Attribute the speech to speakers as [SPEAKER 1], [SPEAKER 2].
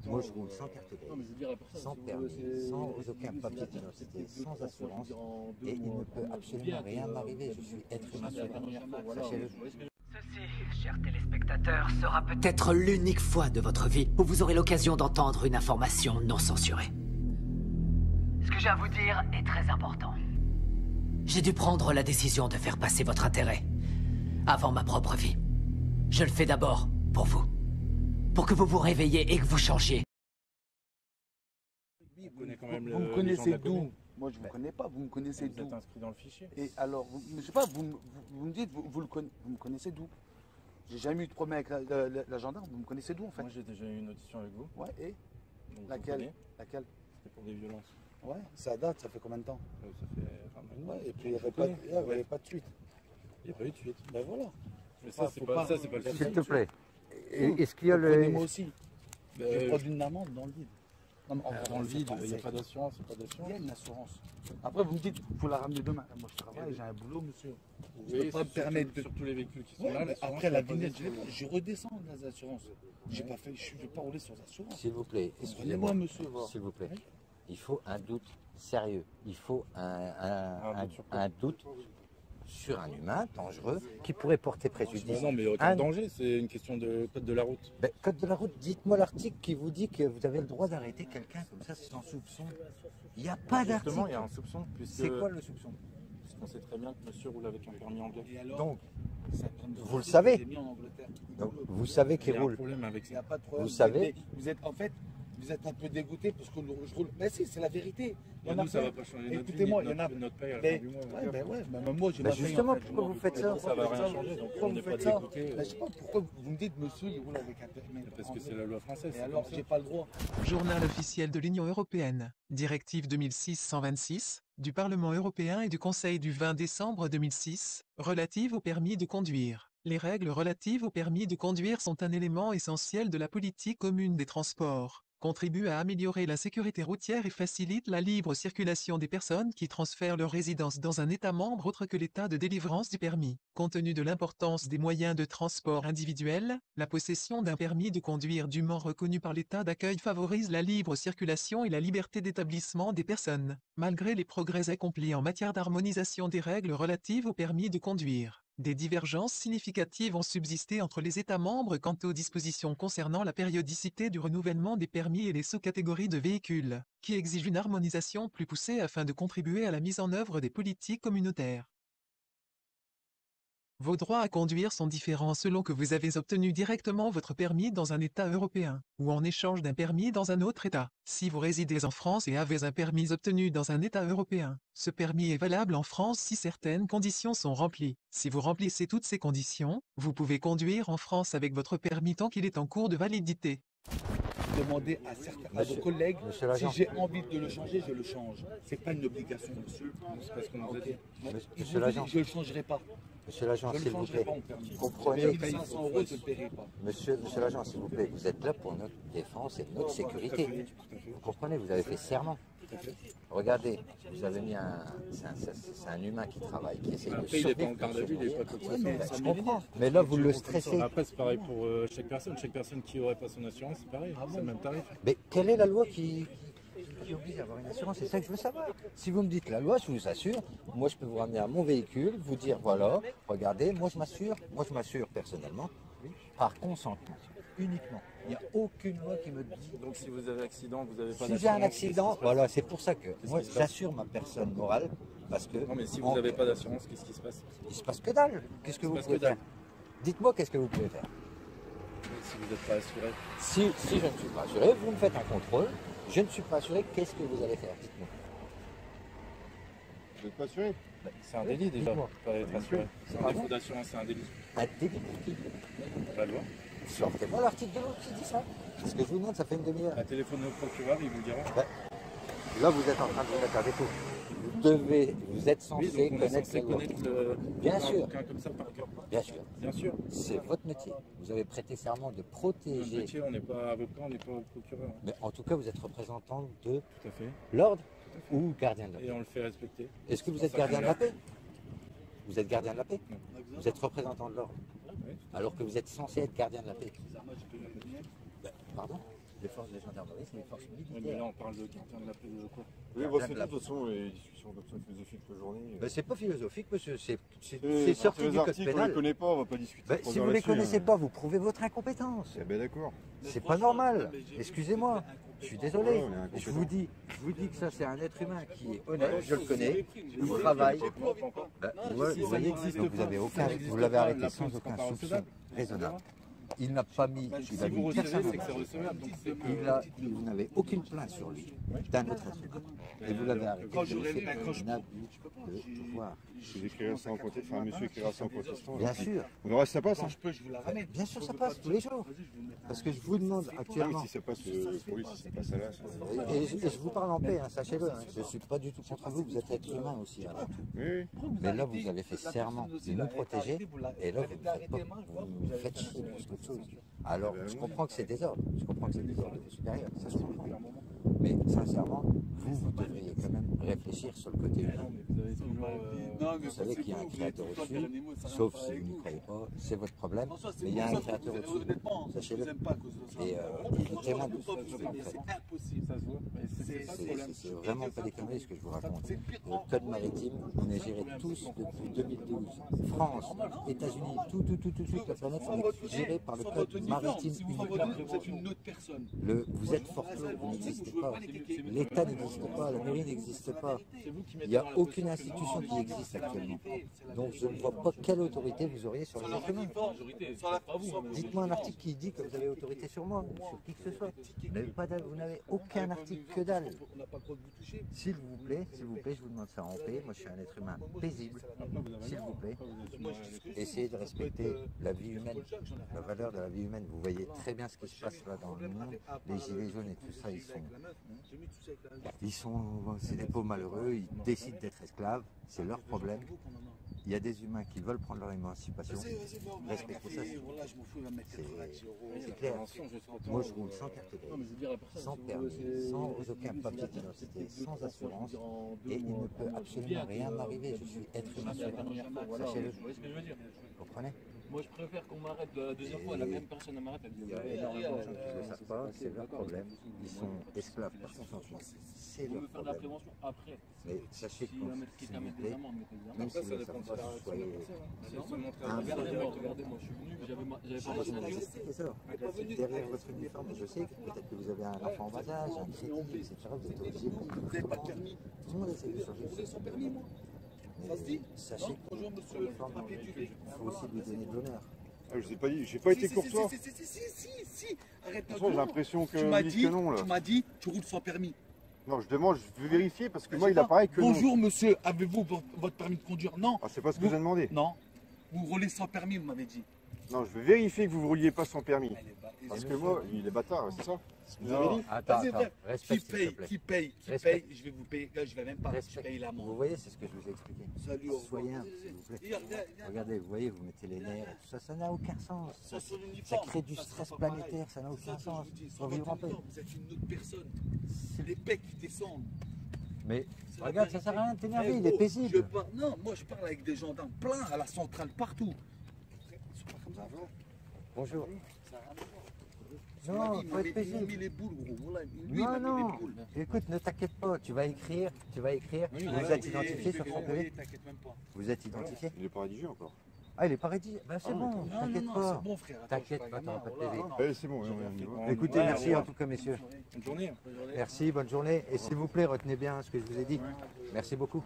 [SPEAKER 1] Moi, je roule sans carte grise, sans permis, sans aucun papier d'identité, sans assurance, et il ne peut absolument rien m'arriver. Je suis être humain. Sachez-le.
[SPEAKER 2] Ceci, chers téléspectateurs, sera peut-être l'unique fois de votre vie où vous aurez l'occasion d'entendre une information non censurée. Ce que j'ai à vous dire est très important. J'ai dû prendre la décision de faire passer votre intérêt avant ma propre vie. Je le fais d'abord pour vous. Pour que vous vous réveilliez et que vous changiez.
[SPEAKER 3] Vous me connaissez d'où? Moi, je ne vous connais pas. Vous me connaissez d'où?
[SPEAKER 4] Vous êtes inscrit dans le fichier.
[SPEAKER 3] Et alors, je sais pas, vous me dites, vous me connaissez d'où? J'ai jamais eu de problème avec la gendarme. Vous me connaissez d'où, en fait?
[SPEAKER 4] Moi, j'ai déjà eu une audition avec vous.
[SPEAKER 3] Ouais, et
[SPEAKER 4] Donc,
[SPEAKER 3] laquelle?
[SPEAKER 4] C'était pour des violences.
[SPEAKER 3] Ouais, ça date, ça fait combien de temps?
[SPEAKER 4] Ça fait vraiment.
[SPEAKER 3] Ouais, et puis il n'y avait pas de suite.
[SPEAKER 4] Il n'y a pas eu de suite.
[SPEAKER 3] Ben voilà.
[SPEAKER 4] Mais ça, c'est pas le souci.
[SPEAKER 1] S'il te plaît, est-ce qu'il y a
[SPEAKER 3] Prenez-moi
[SPEAKER 1] le...
[SPEAKER 3] aussi. Je prends une amende dans le vide. Non, mais
[SPEAKER 4] Dans le vide, il n'y a
[SPEAKER 3] c'est-
[SPEAKER 4] pas d'assurance,
[SPEAKER 3] Il y a une assurance. Après, vous me dites, il faut la ramener demain. Moi, je travaille, j'ai un boulot, monsieur. Je ne peux pas me permettre de.
[SPEAKER 4] sur tous les véhicules qui sont
[SPEAKER 3] Ouais,
[SPEAKER 4] là.
[SPEAKER 3] mais
[SPEAKER 4] l'assurance,
[SPEAKER 3] après la
[SPEAKER 4] pas
[SPEAKER 3] vignette,
[SPEAKER 4] dessus.
[SPEAKER 3] je redescends les assurances. Je ne vais pas rouler sur l'assurance.
[SPEAKER 1] S'il vous plaît,
[SPEAKER 3] Prenez-moi,
[SPEAKER 1] excusez-moi,
[SPEAKER 3] monsieur.
[SPEAKER 1] s'il vous plaît. Il faut un doute sérieux. Il faut
[SPEAKER 4] Un doute sur quoi?
[SPEAKER 1] un doute sur un humain dangereux qui pourrait porter préjudice.
[SPEAKER 4] Non, mais aucun danger, c'est une question de code de la route.
[SPEAKER 1] Ben, code de la route, dites-moi l'article qui vous dit que vous avez le droit d'arrêter quelqu'un comme ça sans soupçon. Il n'y a pas
[SPEAKER 4] Justement, il y a
[SPEAKER 1] d'article.
[SPEAKER 4] un soupçon, puisque
[SPEAKER 1] C'est quoi le soupçon?
[SPEAKER 4] on sait très bien que monsieur roule avec un permis anglais.
[SPEAKER 3] Et alors,
[SPEAKER 1] Donc,
[SPEAKER 3] c'est un problème de
[SPEAKER 1] vous le
[SPEAKER 3] société,
[SPEAKER 1] savez.
[SPEAKER 3] je l'ai mis en Angleterre.
[SPEAKER 1] donc, vous savez
[SPEAKER 4] Il
[SPEAKER 1] qu'il
[SPEAKER 4] y a un
[SPEAKER 1] roule.
[SPEAKER 4] problème avec
[SPEAKER 3] Il n'y a
[SPEAKER 4] ça.
[SPEAKER 3] pas de problème.
[SPEAKER 1] Vous savez.
[SPEAKER 3] Vous êtes en fait, vous êtes un peu dégoûté parce que je roule. Mais si, c'est la vérité. Il y en a
[SPEAKER 4] Nous, ça
[SPEAKER 3] plein.
[SPEAKER 4] va pas changer notre vie,
[SPEAKER 3] Écoutez-moi, il y en a.
[SPEAKER 4] notre paye à la
[SPEAKER 3] Mais,
[SPEAKER 4] fin du mois.
[SPEAKER 3] même moi, j'ai
[SPEAKER 1] Ben
[SPEAKER 3] ma paye en
[SPEAKER 1] justement,
[SPEAKER 3] fait.
[SPEAKER 1] pourquoi vous faites ça?
[SPEAKER 4] Ça va rien changer, donc
[SPEAKER 3] Pourquoi
[SPEAKER 4] on
[SPEAKER 3] vous
[SPEAKER 4] n'est pas
[SPEAKER 3] faites ça?
[SPEAKER 4] dégoûté.
[SPEAKER 3] Ben, je sais pas pourquoi vous me dites, monsieur, il roule avec un permis.
[SPEAKER 4] Parce que c'est la loi française.
[SPEAKER 3] Et
[SPEAKER 4] c'est
[SPEAKER 3] alors,
[SPEAKER 4] comme ça.
[SPEAKER 3] j'ai pas le droit.
[SPEAKER 5] Journal officiel de l'Union européenne. Directive 2006-126 du Parlement européen et du Conseil du 20 décembre 2006, relative au permis de conduire. Les règles relatives au permis de conduire sont un élément essentiel de la politique commune des transports, contribuent à améliorer la sécurité routière et facilitent la libre circulation des personnes qui transfèrent leur résidence dans un État membre autre que l'État de délivrance du permis. Compte tenu de l'importance des moyens de transport individuels, la possession d'un permis de conduire dûment reconnu par l'État d'accueil favorise la libre circulation et la liberté d'établissement des personnes, malgré les progrès accomplis en matière d'harmonisation des règles relatives au permis de conduire. Des divergences significatives ont subsisté entre les États membres quant aux dispositions concernant la périodicité du renouvellement des permis et les sous-catégories de véhicules, qui exigent une harmonisation plus poussée afin de contribuer à la mise en œuvre des politiques communautaires. Vos droits à conduire sont différents selon que vous avez obtenu directement votre permis dans un État européen, ou en échange d'un permis dans un autre État. Si vous résidez en France et avez un permis obtenu dans un État européen, ce permis est valable en France si certaines conditions sont remplies. Si vous remplissez toutes ces conditions, vous pouvez conduire en France avec votre permis tant qu'il est en cours de validité.
[SPEAKER 3] Demandez à vos collègues,
[SPEAKER 1] Monsieur l'agent.
[SPEAKER 3] si j'ai envie de le changer, je le change. C'est pas une obligation, monsieur.
[SPEAKER 4] C'est parce qu'on nous a
[SPEAKER 3] Ok.
[SPEAKER 4] dit.
[SPEAKER 1] Monsieur l'agent.
[SPEAKER 3] Je ne le changerai pas.
[SPEAKER 1] Monsieur l'agent,
[SPEAKER 3] Je ne
[SPEAKER 1] s'il
[SPEAKER 3] le
[SPEAKER 1] vous
[SPEAKER 3] changerai
[SPEAKER 1] plaît,
[SPEAKER 3] pas, mon permis.
[SPEAKER 1] comprenez,
[SPEAKER 3] 500 euros, je ne le paierai pas.
[SPEAKER 1] monsieur l'agent, s'il vous plaît, vous êtes là pour notre défense et notre sécurité. Vous comprenez, vous avez fait serment. Regardez, vous avez mis c'est un humain qui travaille, qui essaye de
[SPEAKER 4] Après, il n'est pas en
[SPEAKER 1] survivre.
[SPEAKER 4] garde à vue, il n'est pas tout ça.
[SPEAKER 1] Je comprends, mais là vous le stressez.
[SPEAKER 4] Après, c'est pareil pour chaque personne. Chaque personne qui n'aurait pas son assurance, c'est pareil. C'est le même tarif.
[SPEAKER 1] Mais quelle est la loi qui oblige à avoir une assurance? C'est ça que je veux savoir. Si vous me dites la loi, je vous assure, moi je peux vous ramener à mon véhicule, vous dire voilà, regardez, moi je m'assure personnellement, par consentement, uniquement. Il n'y a aucune loi qui me dit.
[SPEAKER 4] Donc, si vous avez accident, vous n'avez pas
[SPEAKER 1] Si j'ai un
[SPEAKER 4] d'assurance,
[SPEAKER 1] accident, voilà, c'est pour ça que moi
[SPEAKER 4] qui se passe
[SPEAKER 1] j'assure ma personne morale, parce que
[SPEAKER 4] Non, mais si vous n'avez pas d'assurance, qu'est-ce qui se passe?
[SPEAKER 1] il se passe que dalle. Qu'est-ce que
[SPEAKER 4] Il se
[SPEAKER 1] vous
[SPEAKER 4] passe
[SPEAKER 1] pouvez
[SPEAKER 4] que dalle.
[SPEAKER 1] faire? Dites-moi qu'est-ce que vous pouvez faire.
[SPEAKER 4] Si vous n'êtes pas assuré.
[SPEAKER 1] Si je ne suis pas assuré, vous me faites un contrôle. Je ne suis pas assuré, qu'est-ce que vous allez faire? Dites-moi.
[SPEAKER 6] Vous n'êtes pas assuré?
[SPEAKER 4] C'est un délit déjà,
[SPEAKER 1] Dites-moi.
[SPEAKER 4] pas être assuré. Un
[SPEAKER 1] Pardon
[SPEAKER 4] défaut d'assurance, c'est un délit.
[SPEAKER 1] Un délit pour qui?
[SPEAKER 4] La loi.
[SPEAKER 1] Sortez-moi l'article de l'autre qui dit ça. C'est ce que je vous demande, ça fait une demi-heure.
[SPEAKER 4] Un téléphone au procureur, il vous dira.
[SPEAKER 1] Là, vous êtes en train de vous mettre à défaut. Vous êtes
[SPEAKER 4] Oui,
[SPEAKER 1] censé
[SPEAKER 4] donc on est
[SPEAKER 1] connaître
[SPEAKER 4] censé
[SPEAKER 1] la loi.
[SPEAKER 4] connaître
[SPEAKER 1] Bien
[SPEAKER 4] un
[SPEAKER 1] sûr.
[SPEAKER 4] bouquin comme ça par cœur.
[SPEAKER 1] Bien sûr,
[SPEAKER 4] Bien sûr.
[SPEAKER 1] c'est votre métier. Vous avez prêté serment de
[SPEAKER 4] Notre
[SPEAKER 1] protéger.
[SPEAKER 4] métier, on n'est pas avocat, on n'est pas procureur.
[SPEAKER 1] Mais en tout cas, vous êtes représentant de
[SPEAKER 4] Tout à fait.
[SPEAKER 1] l'ordre ou gardien de la
[SPEAKER 4] Et
[SPEAKER 1] paix.
[SPEAKER 4] on le fait respecter.
[SPEAKER 1] Est-ce que vous
[SPEAKER 4] C'est
[SPEAKER 1] êtes
[SPEAKER 4] pour ça
[SPEAKER 1] gardien
[SPEAKER 4] qu'on
[SPEAKER 1] de
[SPEAKER 4] est
[SPEAKER 1] la paix? Vous êtes gardien de la paix?
[SPEAKER 4] Non.
[SPEAKER 1] Vous êtes représentant de l'ordre.
[SPEAKER 4] Oui.
[SPEAKER 1] Alors que vous êtes censé être gardien de la paix. Ben, pardon? Les forces de gendarmerie, c'est les forces
[SPEAKER 4] Ouais, mais
[SPEAKER 1] militaires.
[SPEAKER 4] là, on parle de quelqu'un de la paix de quoi?
[SPEAKER 6] Oui, bon, c'est tout, de toute façon, les discussions comme ça philosophiques toute la journée.
[SPEAKER 1] Ben, c'est pas philosophique, monsieur, c'est
[SPEAKER 6] Et
[SPEAKER 1] sorti
[SPEAKER 6] les
[SPEAKER 1] du code
[SPEAKER 6] articles, on
[SPEAKER 1] pénal.
[SPEAKER 6] les connaît pas, on va pas discuter.
[SPEAKER 1] Ben,
[SPEAKER 6] trop
[SPEAKER 1] si
[SPEAKER 6] d'heures
[SPEAKER 1] vous les
[SPEAKER 6] là-dessus,
[SPEAKER 1] connaissez
[SPEAKER 6] hein.
[SPEAKER 1] pas, vous prouvez votre incompétence.
[SPEAKER 6] Eh ben d'accord.
[SPEAKER 1] C'est pas normal. Excusez-moi. Je suis désolé.
[SPEAKER 6] Ouais, on est incompétent.
[SPEAKER 1] Je vous dis que ça c'est un être humain qui est honnête, je le connais, il travaille. Ben, ouais, vous voyez, donc vous l'avez arrêté sans aucun soupçon raisonnable. Il n'a pas mis, il a
[SPEAKER 4] Si vous
[SPEAKER 1] mis
[SPEAKER 4] recevez,
[SPEAKER 1] personne
[SPEAKER 4] c'est que c'est
[SPEAKER 1] en danger.
[SPEAKER 4] recevable. Donc c'est
[SPEAKER 1] Vous n'avez aucune plainte sur lui d'un autre être humain. Et vous l'avez arrêté. C'est un abus de pouvoir.
[SPEAKER 6] Vous écrirez ça en contestant, enfin, monsieur écrira ça en contestant.
[SPEAKER 1] Bien sûr.
[SPEAKER 6] On aura si ça passe, hein.
[SPEAKER 1] Bien sûr, ça passe tous les jours. Parce que je vous demande
[SPEAKER 6] Ah oui,
[SPEAKER 1] actuellement,
[SPEAKER 6] si ça passe, pour lui, si ça passe à là, ça...
[SPEAKER 1] et je vous parle en paix, hein, sachez-le, hein, je ne suis pas du tout contre vous, vous êtes être humain aussi avant tout.
[SPEAKER 6] Oui, oui.
[SPEAKER 1] Mais là, vous avez fait serment de nous protéger, et là, vous me faites chier plus qu'autre chose. Alors, je comprends que c'est désordre, je comprends que c'est désordre supérieur, ça se comprend. Mais sincèrement, vous devriez quand même réfléchir sur le côté humain. Vous savez qu'il y a un créateur au-dessus, sauf si vous ne croyez pas, c'est votre problème, mais il y a un créateur au-dessus, sachez-le. Et il est témoin de ce que vous faites.
[SPEAKER 4] ça se voit. Mais c'est ça le problème.
[SPEAKER 1] C'est vraiment pas des conneries ce que je vous raconte. Le code maritime, on est géré tous depuis 2012. France, États-Unis, toute la planète, on est géré par le code maritime uniquement.
[SPEAKER 3] Vous êtes une autre personne.
[SPEAKER 1] Vous êtes forclos, vous n'existez pas. L'État n'existe pas, la mairie n'existe pas. Il n'y a aucune institution qui existe actuellement. Donc je ne vois pas quelle autorité vous auriez sur les êtres humains. Dites-moi un article qui dit que vous avez autorité sur moi, sur qui que ce soit. Vous n'avez aucun article, que dalle. S'il vous plaît, je vous demande ça en paix. Moi je suis un être humain paisible. S'il vous plaît, essayez de respecter la vie humaine, la valeur de la vie humaine. Vous voyez très bien ce qui se passe là dans le monde. Les gilets jaunes et tout ça, c'est des pauvres malheureux, ils décident d'être esclaves, c'est leur problème. Il y a des humains qui veulent prendre leur émancipation. Respectez ça, c'est clair. Moi je roule sans carte grise, sans permis, sans aucun papier d'identité, sans assurance, et il ne peut absolument rien m'arriver. Je suis être humain sur la sachez-le. Vous comprenez?
[SPEAKER 7] Moi, je préfère qu'on m'arrête la deuxième fois, la même personne m'arrête.
[SPEAKER 1] Il y a énormément de gens qui ne le savent pas, c'est leur problème. Ils sont esclaves par consentement. C'est leur
[SPEAKER 7] faire de la
[SPEAKER 1] problème.
[SPEAKER 7] prévention après.
[SPEAKER 1] Mais sachez que,
[SPEAKER 7] S'il va mettre
[SPEAKER 1] s'il
[SPEAKER 7] quelqu'un
[SPEAKER 1] vous
[SPEAKER 7] mettre
[SPEAKER 1] plaît,
[SPEAKER 7] des amendes, mettez des amendes.
[SPEAKER 1] même si vous ne savez pas, soyez
[SPEAKER 7] Regardez-moi, je suis venu, j'avais pas passé la nuit.
[SPEAKER 1] derrière votre uniforme. Je sais que peut-être que vous avez un enfant en bas âge, un crédit, etc. Vous êtes obligé. Vous n'avez pas de permis. Tout le monde essaie de changer. Vous avez son permis, moi. Sachez que l'uniforme, il faut aussi lui donner de l'honneur.
[SPEAKER 6] Ah, je vous ai pas dit, j'ai pas été courtois.
[SPEAKER 3] Si, arrête.
[SPEAKER 6] De toute façon, j'ai l'impression que
[SPEAKER 3] Tu m'as
[SPEAKER 6] vous dites
[SPEAKER 3] dit,
[SPEAKER 6] que non, là.
[SPEAKER 3] tu m'as dit, tu roules sans permis.
[SPEAKER 6] Non, je demande, je veux vérifier parce que moi, il apparaît que non.
[SPEAKER 3] Bonjour monsieur, avez-vous votre permis de conduire? Non.
[SPEAKER 6] Ah, c'est pas ce que j'ai demandé.
[SPEAKER 3] Non. Vous roulez sans permis, vous m'avez dit.
[SPEAKER 6] Non, je veux vérifier que vous ne rouliez pas sans permis. Parce que moi, il est bâtard, c'est ça? Ce que vous avez dit?
[SPEAKER 1] Attends,
[SPEAKER 3] Vas-y, frère.
[SPEAKER 1] respecte,
[SPEAKER 3] Qui
[SPEAKER 1] s'il te
[SPEAKER 3] paye,
[SPEAKER 1] plaît.
[SPEAKER 3] qui paye, qui
[SPEAKER 1] Respect.
[SPEAKER 3] paye, je vais vous payer. Là, je vais même pas, je
[SPEAKER 1] Respect.
[SPEAKER 3] paye l'amende.
[SPEAKER 1] Vous voyez, c'est ce que je vous ai expliqué.
[SPEAKER 3] Salut, au revoir.
[SPEAKER 1] Soyez humble, s'il vous plaît.
[SPEAKER 3] Regarde.
[SPEAKER 1] Regardez, vous voyez, vous mettez les nerfs et tout ça, ça n'a aucun sens.
[SPEAKER 3] Ça, sur
[SPEAKER 1] Ça
[SPEAKER 3] l'uniforme.
[SPEAKER 1] crée du
[SPEAKER 3] Ça,
[SPEAKER 1] stress
[SPEAKER 3] c'est pas pareil.
[SPEAKER 1] planétaire, ça n'a aucun
[SPEAKER 3] Ça,
[SPEAKER 1] sens.
[SPEAKER 3] je vous dis,
[SPEAKER 1] Faut
[SPEAKER 3] sur
[SPEAKER 1] vivre en
[SPEAKER 3] votre
[SPEAKER 1] paix.
[SPEAKER 3] uniforme, vous êtes une autre personne. C'est les pecs qui descendent.
[SPEAKER 1] Mais
[SPEAKER 3] C'est la
[SPEAKER 1] regarde, ça
[SPEAKER 3] vérité.
[SPEAKER 1] sert à rien de t'énerver,
[SPEAKER 3] Eh,
[SPEAKER 1] il est
[SPEAKER 3] gros,
[SPEAKER 1] paisible.
[SPEAKER 3] Non, moi je parle avec des gendarmes plein à la centrale, partout. Ils sont pas comme ça.
[SPEAKER 1] Bonjour.
[SPEAKER 3] Ça a rien à voir.
[SPEAKER 1] Non,
[SPEAKER 3] Ils
[SPEAKER 1] faut
[SPEAKER 3] m'ont
[SPEAKER 1] être
[SPEAKER 3] mis
[SPEAKER 1] paisible.
[SPEAKER 3] les boules, gros. Voilà, lui, il
[SPEAKER 1] Non,
[SPEAKER 3] m'a mis
[SPEAKER 1] non.
[SPEAKER 3] les boules.
[SPEAKER 1] Écoute, ne t'inquiète pas, tu vas écrire, vous êtes identifié sur son PV.
[SPEAKER 3] T'inquiète même pas.
[SPEAKER 1] Vous êtes identifié?
[SPEAKER 6] Il est pas rédigé encore.
[SPEAKER 1] Ah, il est pas rédigé. Ben c'est bon,
[SPEAKER 3] Non,
[SPEAKER 1] t'inquiète
[SPEAKER 3] non,
[SPEAKER 1] pas.
[SPEAKER 3] c'est bon, frère. Attends,
[SPEAKER 1] T'inquiète
[SPEAKER 3] je suis
[SPEAKER 1] pas, t'auras pas de PV.
[SPEAKER 6] Eh, c'est bon, on y va.
[SPEAKER 1] Écoutez, merci en tout cas, messieurs.
[SPEAKER 4] Bonne journée.
[SPEAKER 1] Merci, bonne journée. Et s'il vous plaît, retenez bien ce que je vous ai dit. Merci beaucoup.